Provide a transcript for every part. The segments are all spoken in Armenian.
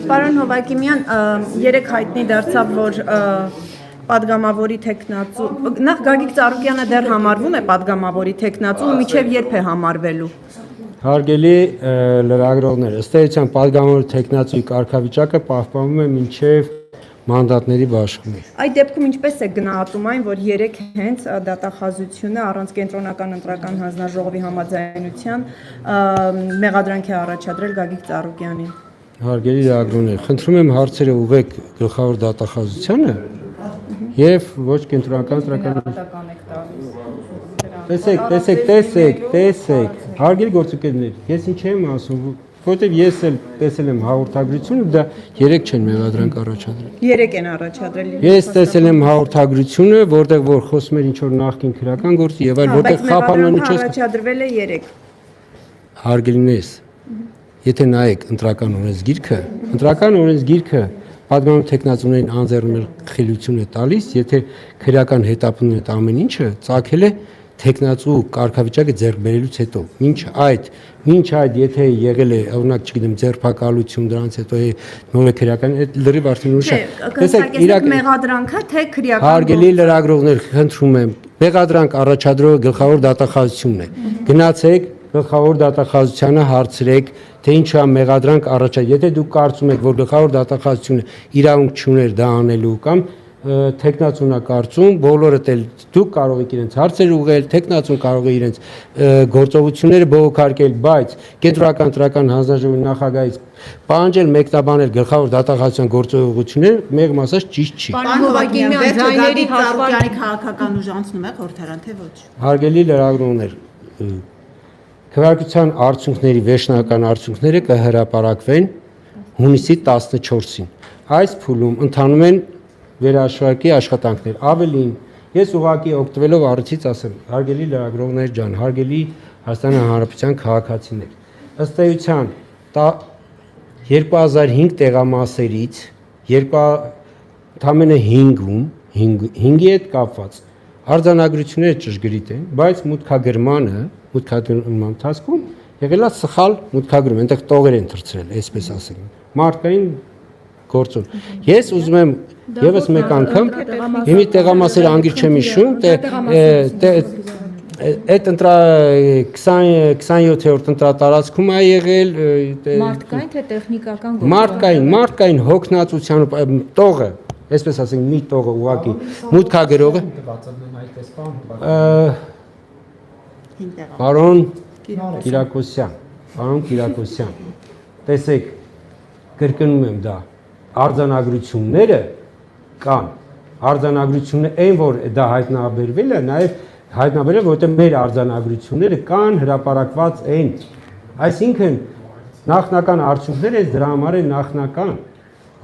Պարոն Հովակիմյան, երեք հայտնի դարձավ, որ պատգամավորի թեկնածու, նախ Գագիկ Ծառուկյանը դեռ համարվում է պատգամավորի թեկնածու, մինչև երբ է համարվելու։ Հարգելի լրագրողներ, ըստ էության պատգամավորի թեկնածուի կարգավիճակը պահպանվում է մինչև մանդատների բաշխումի։ Այդ դեպքում ինչպես է գնահատում այն, որ երեք հենց դատախազությունը առանց կենտրոնական ընտրական հանձնաժողովի համաձայնության մեղադրանք է առաջադրել Գագիկ Ծառուկյանին։ Հարգելի լրագրողներ, խնդրում եմ հարցերը ուղղեք գլխավոր դատախազությանը եւ ոչ կենտրոնական ընտրական։ Տեսեք, հարգելի գործընկերներ, ես ինչ եմ ասում, որտեվ ես էլ տեսել եմ հաղորդագրությունը, դա 3 չեն մեղադրանք առաջադրել։ 3 են առաջադրել։ Ես տեսել եմ հաղորդագրությունը, որտեղ որ խոսում էր ինչ որ նախկին քրական գործի եւ այլ, որտեղ խափանանուչը առաջադրվել է 3։ Հարգելինես, եթե նայեք ընտրական օրենսգիրքը պատգամավորի թեկնածուներին անձեռնել խելություն է տալիս, եթե քրական հետապնդում է ամեն ինչը, ծագել է թեկնածու կարգավիճակը ձեռք բերելուց հետո։ Մինչ այդ եթե եղել է, օրինակ, չգիտեմ, ձերբակալություն, դրանից հետո նոր քրական, այդ լրիվ արդեն ուրիշ է։ Տեսեք, մեղադրանքը թե քրական։ Հարգելի լրագրողներ, խնդրում եմ, մեղադրանք առաջադրողը գլխավոր դատախազությունն է։ Գնացեք գլխավոր դատախազությանը հարցրեք, թե ինչու է մեղադրանք առաջադրել։ Եթե դուք կարծում եք, որ գլխավոր դատախազությունը իրավունք չուներ դա անելու կամ թեկնածուն է կարծում, բոլորը դուք կարող եք իրենց հարցեր ուղղել, թեկնածուն կարող է իրենց գործողությունները բողոքարկել, բայց կենտրոնական ընտրական հանձնաժողովի նախագահից պահանջել մեկնաբանել գլխավոր դատախազության գործողությունները մեղմ ասած ճիշտ չի։ Պարոն Հովակիմյան, Գագիկ Ծառուկյանի քաղաքական ուժ անցնում է խորհրդարան, թե ոչ։ Հարգելի լրագրողներ, քվեարկության արդյունքների վերջնական արդյունքները կհրապարակվեն հունիսի 14-ին։ Այս փուլում ընթանում են վերահաշվարկի աշխատանքներ։ Ավելին, ես ուղղակի օգտվելով առիթից ասեմ, հարգելի լրագրողներ ջան, հարգելի Հայաստանի Հանրապետության քաղաքացիներ, ըստ էության 2005 տեղամասերից ընդամենը 5-ի հետ կապված արձանագրությունները ճշգրիտ են, բայց մուտքագրման ընթացքում եղել է սխալ մուտքագրում, այնտեղ տողեր են թռցրել, այսպես ասենք, մարդկային գործոն։ Ես ուզում եմ եւս մեկ անգամ հիմի տեղամասերը անգիր չեմ հիշում, այդ 27-րդ ընտրատարածքում է եղել մարդկային թե տեխնիկական գործոն։ Մարդկային հոգնածությամբ տողը, այսպես ասենք, մի տողը ուղակի մուտքագրողը Պարոն Կիրակոսյան, տեսեք, կրկնում եմ դա, արձանագրությունները կան, արձանագրությունները այն, որ դա հայտնաբերվել է, նաև հայտնաբերել, որտեղ մեր արձանագրությունները կան, հրապարակված են, այսինքն նախնական արդյունքները դրա համար է նախնական,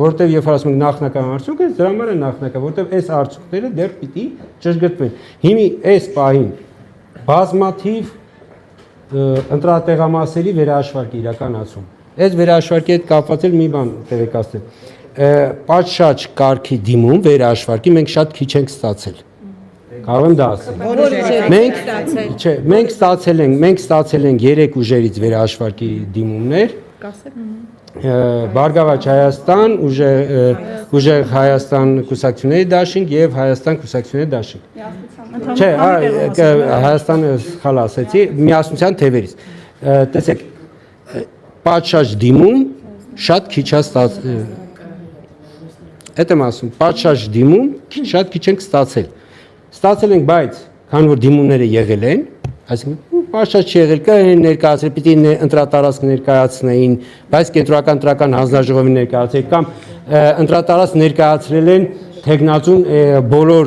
որտեղ երբ ասում ենք նախնական արդյունքը, դրա համար է նախնական, որտեղ այս արդյունքները դեռ պիտի ճշգրտվեն։ Հիմի այս պահին բազմաթիվ ընտրատեղամասերի վերահաշվարկ իրականացում։ Այս վերահաշվարկի հետ կապված էլ մի բան տեղեկացնել։ Պատշաճ կարգի դիմում վերահաշվարկի մենք շատ քիչ ենք ստացել։ Կարող եմ դա ասել։ Մենք ստացել ենք 3 ուժերից վերահաշվարկի դիմումներ։ Բարգավաճ Հայաստան, ուժեղ Հայաստան կուսակցությունների դաշինք եւ Հայաստան կուսակցությունների դաշինք։ Չէ, Հայաստանը սխալ ասեցի, միասնության թևերից։ Տեսեք, պատշաճ դիմում շատ քիչ է ստացել։ Այդ եմ ասում, պատշաճ դիմում շատ քիչ ենք ստացել։ Ստացել ենք, բայց քանի որ դիմումները եղել են, այսինքն պատշաճ չեղել, կային ներկայացրել, պիտի ընտրատարածք ներկայացնեին, բայց կենտրոնական ընտրական հանձնաժողովի ներկայացրել կամ ընտրատարածք ներկայացրել են թեկնածուն բոլոր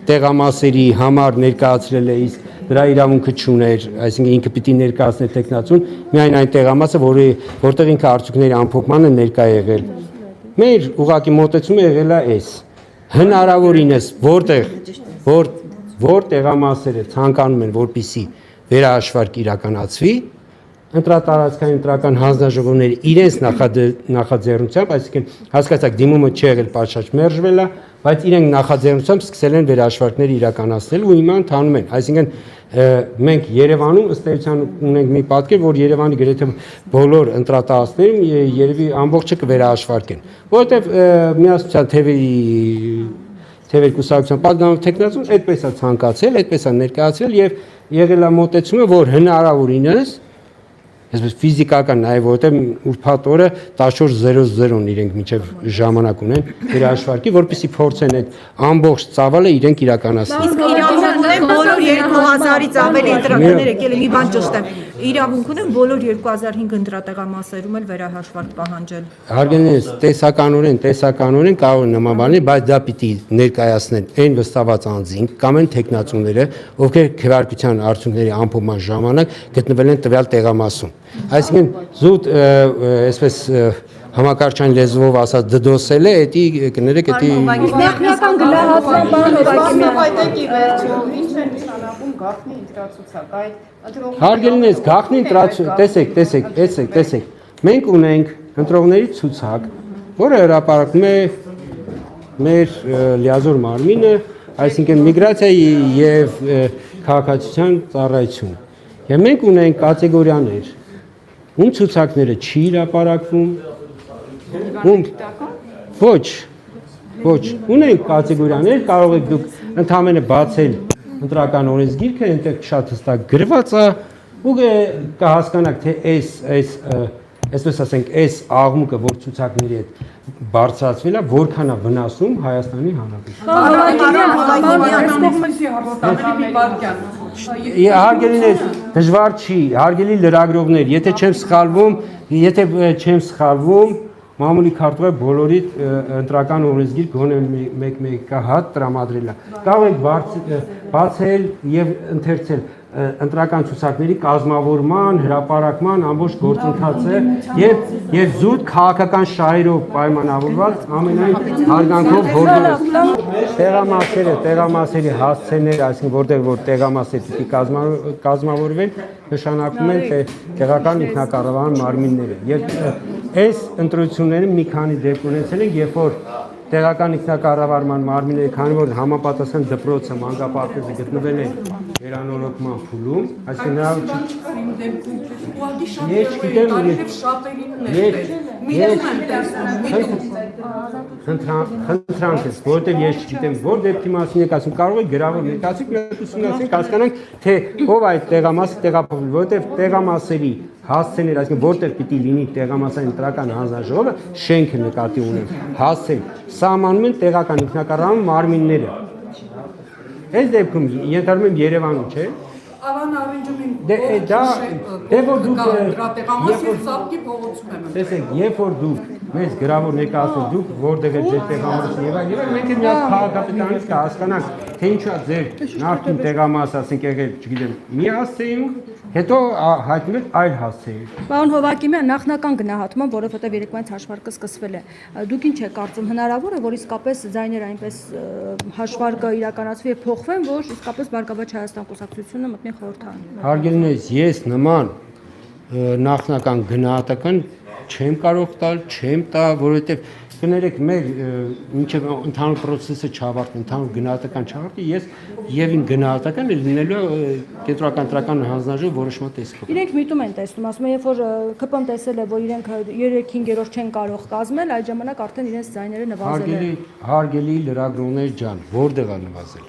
տեղամասերի համար ներկայացրել է, իսկ դրա իրավունքը չուներ, այսինքն ինքը պիտի ներկայացներ թեկնածուն միայն այն տեղամասը, որտեղ ինքը արդյունքների ամփոփմանը ներկա եղել։ Մեր ուղղակի մոտեցումը եղել է այս։ Հնարավորինս որ տեղամասերը ցանկանում են, որպիսի վերահաշվարկ իրականացվի, ընտրատարածքային ընտրական հանձնաժողովները իրենց նախաձեռնությամբ, այսինքն հասկացաք դիմումը չի եղել պատշաճ մերժվել է, բայց իրենք նախաձեռնությամբ սկսել են վերահաշվարկներ իրականացնել ու հիմա ընթանում են, այսինքն մենք Երևանում ըստ էության ունենք մի պատկեր, որ Երևանի գրեթե բոլոր ընտրատահացներում երևի ամբողջը կվերահաշվարկեն, որովհետև միասնության թևերի կուսակցության պատգամավոր տեխնացուն այդպես է ցանկացել, այդպես է ներկայացրել եւ եղել է մոտեցումը, որ հնարավորինս այսպես ֆիզիկական նաև որտեղ ուրբաթ օրը 14:00-ն իրենք միջև ժամանակ ունեն վերահաշվարկի, որպեսզի փորձեն այդ ամբողջ ծավալը իրենք իրականացնել։ Իսկ իրավունք ունեն բոլոր 2000-ից ավելի ընտրականներ եկել, մի բան ճշտեմ։ Իրավունք ունեն բոլոր 2005 ընտրատեղամասերում էլ վերահաշվարկ պահանջել։ Հարգելիներս, տեսականորեն կարող են նման բաներ, բայց դա պիտի ներկայացնեն այն վստահված անձին կամ այն տեխնացուները, ովքեր քվեարկության արդյունքների ամփոփման ժամանակ գտնվել են տվյալ տեղամասում։ Այսինքն զուտ այսպես համակարգչային լեզվով ասած դդոսել է, էդի կներեք, էդի Տեխնիկական գնահատման բան Մասնապայտակի վերջո ինչ է նշանակում գաղտնի ընտրացուցակ, այդ հարգելիներս, գաղտնի ընտրացուցակ, տեսեք, մենք ունենք ընտրողների ցուցակ, որը հրապարակում է մեր լիազոր մարմինը, այսինքն միգրացիայի եւ քաղաքացիության ծառայություն։ Եվ մենք ունենք կատեգորիաներ, ում ցուցակները չի հրապարակվում, ում ոչ, ունենք կատեգորիաներ, կարող եք դուք ընդհանրապես բացել ընտրական օրենսգիրքը, այնտեղ շատ հստակ գրված է, ու կհասկանաք, թե այսպես ասենք, այս աղմուկը, որ ցուցակների հետ բարձրացվել է, որքան է վնասում Հայաստանի Հանրապետությանը։ Հարգելիներ, դժվար չի, հարգելի լրագրողներ, եթե չեմ սխալվում, մամուլի քարտուղը բոլորիդ ընտրական օրենսգիր գոնե մեկ հատ տրամադրել է։ Կարող եք բացել եւ ընթերցել ընտրական ցուցակների կազմավորման, հրապարակման ամբողջ գործընթացը եւ զուտ քաղաքական շահերով պայմանավորված ամենայն հարգանքով հորդորես տեղամասերի հասցեներ, այսինքն որտեղ որ տեղամասեր պիտի կազմավորվեն, նշանակում են տեղական ինքնակառավարման մարմինները եւ այս ընտրությունները մի քանի դեպք ունեցել են, երբ որ տեղական ինքնակառավարման մարմինները, քանի որ համապատասխան դպրոցը, մանկապարտեզը գտնվել են վերանորոգման փուլում, այսինքն խնդրանքս, որտեղ ես չգիտեմ, որ դեպքի մասին եք ասում, կարող եք գրավոր ներկայացիք, մենք ուսումնասիրենք, հասկանանք, թե ով այդ տեղամասը տեղափոխվել, որտեղ տեղամասերի հասցեներ, այսինքն որտեղ պիտի լինի տեղամասային ընտրական հանձնաժողովը, շենքը նկատի ունեն, հասցեն, սահմանում են տեղական ինքնակառավարման մարմինները։ Այս դեպքում ենթադրում եմ Երևանում, չէ՞։ Ավան առնջումին տեսեք, երբ որ դուք մեզ գրավոր ներկայացնեք, դուք որտեղ եք ձեր տեղամասը եւ այլն, մենք մի հատ քաղաքապետանից կհասկանանք, թե ինչա ձեր նախկին տեղամասը, ասենք եղել, չգիտեմ, մի հասցեում, հետո հայտնում եք այլ հասցեում։ Պարոն Հովակիմյան, նախնական գնահատման, որովհետև երեկվանից հաշվարկը սկսվել է, դուք ինչ եք կարծում, հնարավոր է, որ իսկապես ձայները այնպես հաշվարկը իրականացվի եւ փոխվեն, որ իսկապես Բարգավաճ Հայաստան կուսակցությունը մտնի խորհրդարան։ Հարգելիներս, ես նման նախնական գնահատական չեմ կարող տալ, չեմ տա, որովհետև կներեք մեր մինչև ընդհանուր process-ը չավարտի, ընդհանուր գնահատական չավարտի, ես եւ ին գնահատական լինելու կենտրոնական ընտրական հանձնաժողովի որոշման տեսքով։ Իրենք միտում են տեսնում, ասում են, երբ որ ԿՊ-ն տեսել է, որ իրենք 3/5 չեն կարող կազմել, այդ ժամանակ արդեն իրենց ձայները նվազել են։ Հարգելի լրագրողներ ջան, որտեղ է նվազել։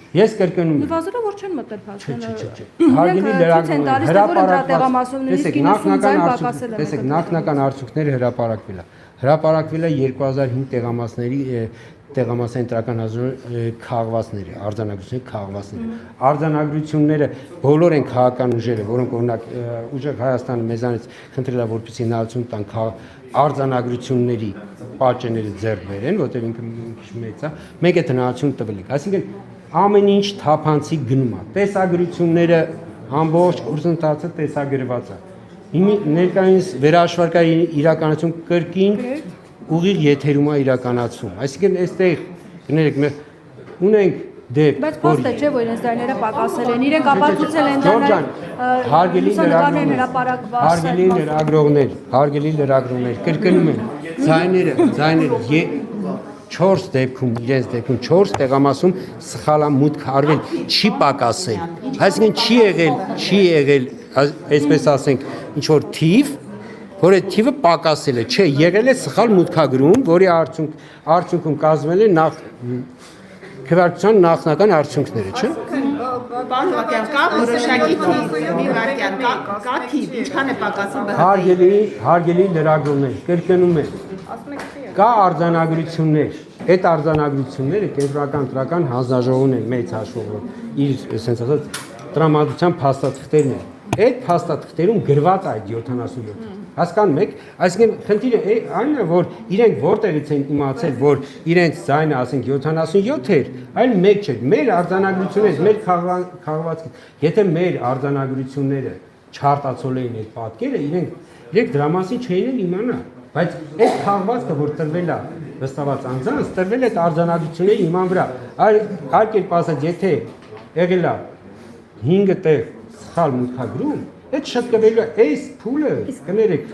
Ես կրկնում եմ։ Նվազելը որ չեն մտել փաստորեն։ Հարգելի լրագրողներ, տեսեք, նախնական արդյունքները հրապարակվել է 2005 տեղամասների տեղամասային ընտրական հանձնաժողովի քաղվածները, արձանագրությունների քաղվածները։ Արձանագրությունները բոլոր են քաղաքական ուժերը, որոնք օրինակ ուժեղ Հայաստանը մեզանից խնդրել է, որպեսզի հնարավորություն տան արձանագրությունների պատճենները ձեռք բերեն, որտեղ ինքը քիչ մեծ է, մենք այդ հնարավորություն տվել ենք։ Այսինքն ամեն ինչ թափանցիկ գնում է։ Տեսագրությունները ամբողջ գործընթացը տեսագրված է։ Ներկայիս վերահաշվարկային իրականացում կրկին ուղիղ եթերում է իրականացում։ Այսինքն այստեղ կներեք ունենք դեպք, բայց փաստ է չէ, որ իրենց ձայները պակասել են, իրենք ապացուցել են դրանք, հարգելի լրագրողներ, կրկնում եմ, ձայները 4 դեպքում իրենց դեպքում 4 տեղամասում սխալ մուտք արվել չի պակասել այսինքն չի եղել այսպես ասենք ինչ որ թիվ որ այդ թիվը պակասել է չէ եղել է սխալ մուտքագրում որի արդյունքում կազմվել է քվեարկության նախնական արդյունքները չէ Պարոն Հովհաննիսյան, կա որոշակի թիվ, մի վայրկյան, կա թիվ, ինչքան է պակասում ԲՀՏ-ի։ Հարգելի լրագրողներ, կրկնում եմ, կա արձանագրություններ, այդ արձանագրությունները կենտրոնական ընտրական հանձնաժողովն է մեծ հաշվով իր ասենց ասած տրամադրության փաստաթղթերն են։ Այդ փաստաթղթերում գրված այդ 77 հասկանում եք, այսինքն խնդիրը այն է, որ իրենք որտեղից են իմացել, որ իրենց ձայնը ասենք 77 էր, այլ մեկ չէ։ Մեր արձանագրություններից, մեր քաղվածքից, եթե մեր արձանագրությունները չարտացոլեին այդ պատկերը, իրենք դրա մասին չէին իմանա, բայց այդ քաղվածքը, որ տրվել է վստահված անձանց, տրվել է այդ արձանագրությունների հիման վրա։ Այլ կերպ ասած, եթե եղել է 5 տեղ սխալ մուտքագրում այդ շտկվելու այս փուլը կներեք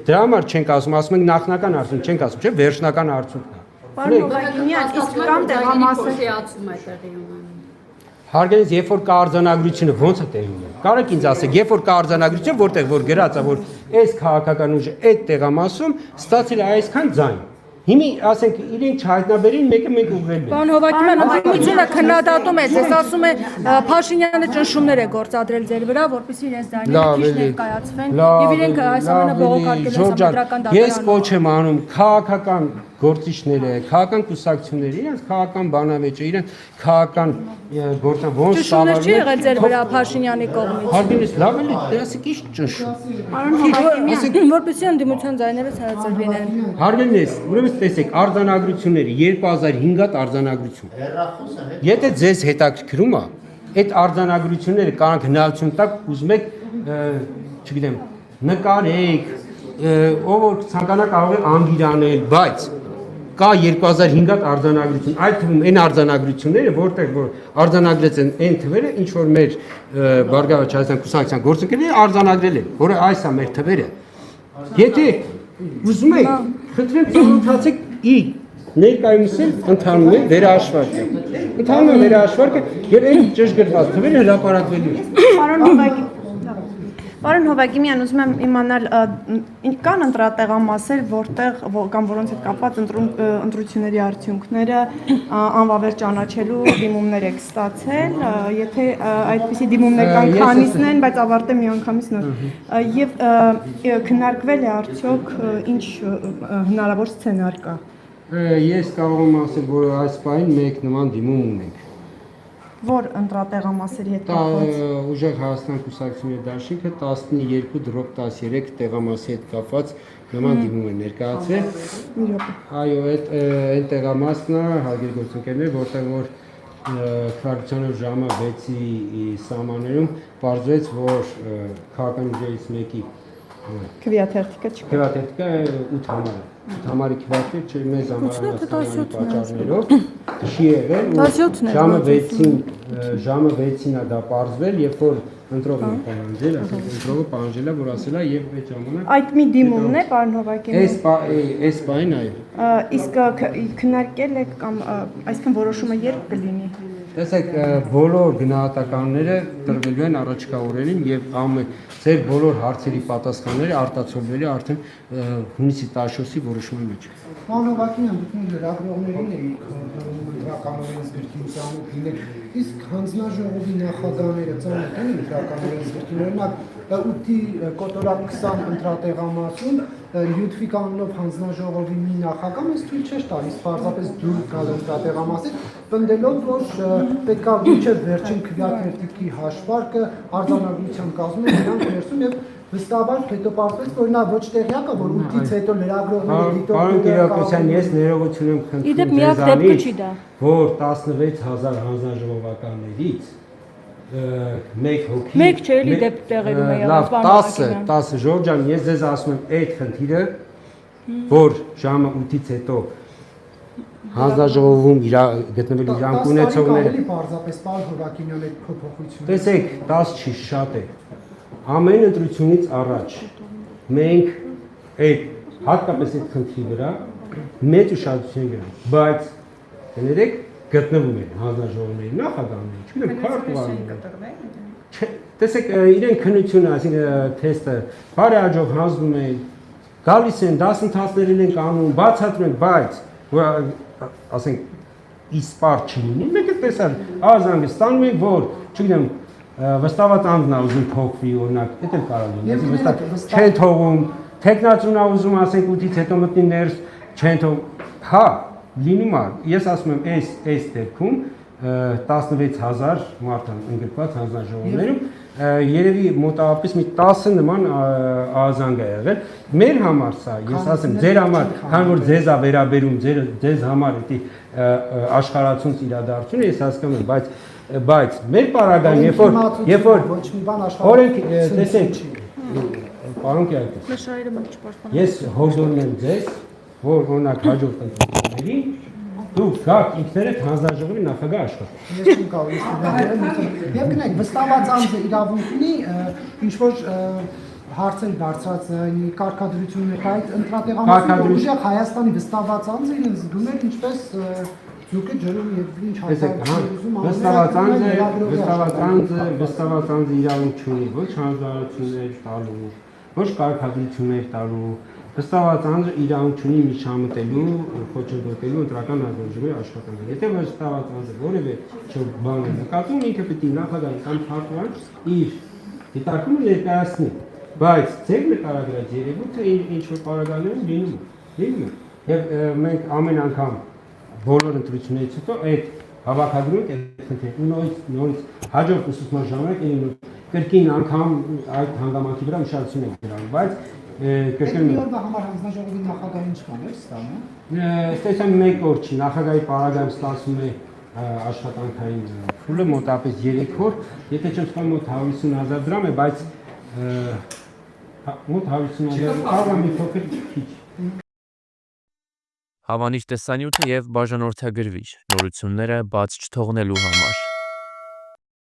դրա համար չենք ասում ենք նախնական արդյունք չենք ասում չէ վերջնական արդյունքն է Պարոն Հովհաննիսյան, իսկ կամ տեղամասը Հարգելից, երբ որ կա արձանագրությունը ո՞նց է տեղի ունենում։ Կարեք ինձ ասեք, երբ որ կա արձանագրություն, որտեղ որ գրած է, որ այս քաղաքական ուժը այդ տեղամասում ստացել է այսքան ձայն։ Հիմի ասենք իրենք չհայտնաբերին մեկը մեկ ուղղել է։ Պարոն Հովհաննիսյան, անդամությունը քննադատում է, ես ասում է Փաշինյանը ճնշումներ է գործադրել ձեր վրա, որպեսզի իրենց ձայները քիչ ներկայացվեն եւ իրենք այս ամենը բողոքարկել են համադրական դատարանում։ Ես կոչ եմ անում քաղաքական գործիչները, քաղաքական կուսակցությունները, իրենց քաղաքական բանավեճը, իրենց քաղաքական գործան ոնց ճնշումներ չի եղել ձեր վրա Փաշինյանի կողմից։ Հարգելից, լավ է, դասիկ ի՞նչ ճնշում։ Պարոն Հովհաննիսյան, որպեսզի ընդդիմության ձայները ցածր լինեն։ Հարգելից, ուրեմն տեսեք, արձանագրությունները 2005-ատ արձանագրություն։ Եթե ձեզ հետաքրքրում է, այդ արձանագրությունները կարող հնարավորություն տակ ուզում եք, չգիտեմ, նկարեք, ով որ ցանկանա կարող է անգիր անել, բայց կա 2005-ատ արձանագրություն, այդ թվում այն արձանագրությունները, որտեղ որ արձանագրած են այն թվերը, ինչ որ մեր Բարգավաճ Հայաստան կուսակցության գործընկերները արձանագրել են, որը այս է մեր թվերը։ Եթե ուզում եք, խնդրեմ ծանոթացեք ի ներկայումս ընթանում է վերահաշվարկը։ Ընթանում է վերահաշվարկը եւ այն ճշգրտված թվերը հրապարակվելու են։ Պարոն Հովհաննիսյան, ուզում եմ իմանալ կան ընտրատեղամասեր, որտեղ կամ որոնց հետ կապված ընտրությունների արդյունքները անվավեր ճանաչելու դիմումներ եք ստացել, եթե այդպիսի դիմումներ կան քանիսն են, բայց ավարտե միանգամից նոր եւ քննարկվել է արդյոք ինչ հնարավոր սցենար կա։ Ես կարող եմ ասել, որ այս պահին մեկ նման դիմում ունենք։ Որ ընտրատեղամասերի հետ կապված Ուժեղ Հայաստան կուսակցությունների դաշինքը 12/13 տեղամասի հետ կապված նման դիմում է ներկայացրել։ Այո, այդ տեղամասն է, հարգելի գործընկերներ, որտեղ որ քվեարկության ժամը 6-ի սահմաններում պարզվեց, որ քաղաքական ուժերից մեկի քվեաթերթիկը չկա։ Քվեաթերթիկը 8 համար է։ Համարի քվեաթեր չէ մեզ համարի պատճառներով չի եղել ու ժամը 6-ին է դա պարզվել, երբ որ ընտրողն է պահանջել, ասենք ընտրողը պահանջել է, որ ասել է եւ այդ ժամանակ Այդ մի դիմումն է, պարոն Հովհաննիսյան։ Այս բանին այո։ Իսկ քննարկել եք կամ այսքան որոշումը երբ կլինի։ Տեսեք, բոլոր գնահատականները տրվելու են առաջիկա օրերին եւ ձեր բոլոր հարցերի պատասխանները արտացոլվելու արդեն հունիսի 17-ի որոշումի մեջ։ Պարոն Հովհաննիսյան, դուք լրագրողներին եք դրականորեն զգրկի ուսանող լինել, իսկ հանձնաժողովի նախագահները ծանոթ են դրականորեն զգրկին, օրինակ 8-ի կոտորակ 20 ընտրատեղամասում Լյուդվիգ անունով հանձնաժողովի մի նախագահ մեզ թույլ չէր տալիս պարզապես դուր գալ ընտրատեղամասից, պնդելով, որ պետք է մինչև վերջին քվեաթերթիկի հաշվարկը արձանագրության կազմում են նրանք ներսում եւ վստահաբար հետո պարզվեց, որ նա ոչ տեղյակ է, որ 8-ից հետո լրագրողները Պարոն Կիրակոսյան, ես ներողություն եմ խնդրում ձեզանից, որ 16000 հանձնաժողովականներից մեկ հոգի Մեկ չէ, էլի դեպ տեղերում է եղել, լավ 10 Ժորժ ջան, ես ձեզ ասում եմ այդ խնդիրը, որ ժամը 8-ից հետո հանձնաժողովում գտնվելու իրանք ունեցողները պարզապես պարոն Հովհաննիսյան այդ փոփոխությունը տեսեք 10 չի շատ է ամեն ընտրությունից առաջ մենք այդ հատկապես այդ խնդրի վրա մեծ ուշադրություն գրան, բայց կներեք գտնվում են հանձնաժողովների նախագահները, չգիտեմ, քարտուղարները։ Տեսեք, իրեն քննությունը, այսինքն թեստը բարի աջող հանձնում են, գալիս են դասընթացներին են կանում, բացատրում են, բայց ասենք իսպար չլինի, մեկը տեսար ազանգը ստանում են, որ, չգիտեմ, վստահված անձն է ուզում փոխվի, օրինակ, դա էլ կարող լինի, չեն թողում, տեխնացուն է ուզում, ասենք 8-ից հետո մտնի ներս, չեն թողում, հա, լինում է, ես ասում եմ, այս դեպքում 16000 մարդ ընդգրկված հանձնաժողովներում երևի մոտավորապես մի 10 նման ազանգ է եղել։ Մեր համար սա, ես ասեմ, ձեր համար, քանի որ ձեզ է վերաբերում, ձեզ համար դա աշխարհացունց իրադարձություն է, ես հասկանում եմ, բայց մեր պարագայում, երբ որ օրենք, տեսեք, պարոն Կիակոս, ես հորդորում եմ ձեզ, որ օրինակ հաջորդ ընտրություններին դուք գաք ինքներդ հանձնաժողովի նախագահ աշխատեք։ Ես չեմ կարող իստեղել։ Եվ գնայք, վստահված անձը իրավունք ունի ինչ-որ հարցեր բարձրացնի, կարգադրություններ, այդ ընտրատեղամասում ուժեղ Հայաստանի վստահված անձը իրեն զգում է ինչպես ձուկը ջրում եւ ինչ հայտարարություն վստահված անձը իրավունք չունի ոչ հանձնարարություններ տալու, ոչ կարգադրություններ տալու, վստահված անձը իրավունք ունի միջամտելու, խոչընդոտելու ընտրական հանձնաժողովի աշխատանքը։ Եթե վստահված անձը որևէ բան է նկատում, ինքը պետք է նախագահի կամ քարտուղարին իր դիտարկումը ներկայացնի, բայց ձեր նկարագրած երևույթը ինչ որ պարագաներում լինում է։ Եվ մենք ամեն անգամ բոլոր ընտրություններից հետո այդ հավաքագրում ենք խնդիրը նորից հաջորդ ուսուցման ժամանակ կրկին անգամ այդ հանգամանքի վրա ուշադրություն ենք դրանում, բայց կրկին մի օրվա համար հանձնաժողովի նախագահին ինչքան է ստանում։ Ստեսան մեկ օր չի, նախագահի պարագայում ստացվում է աշխատանքային փուլը մոտավորապես 3 օր, եթե չեմ սխալվում մոտ 150,000 դրամ է, բայց մոտ 150,000 կարող է մի փոքր քիչ։ Հավանիչ տեսանյութը եւ բաժանորդագրվիչ նորությունները բաց չթողնելու համար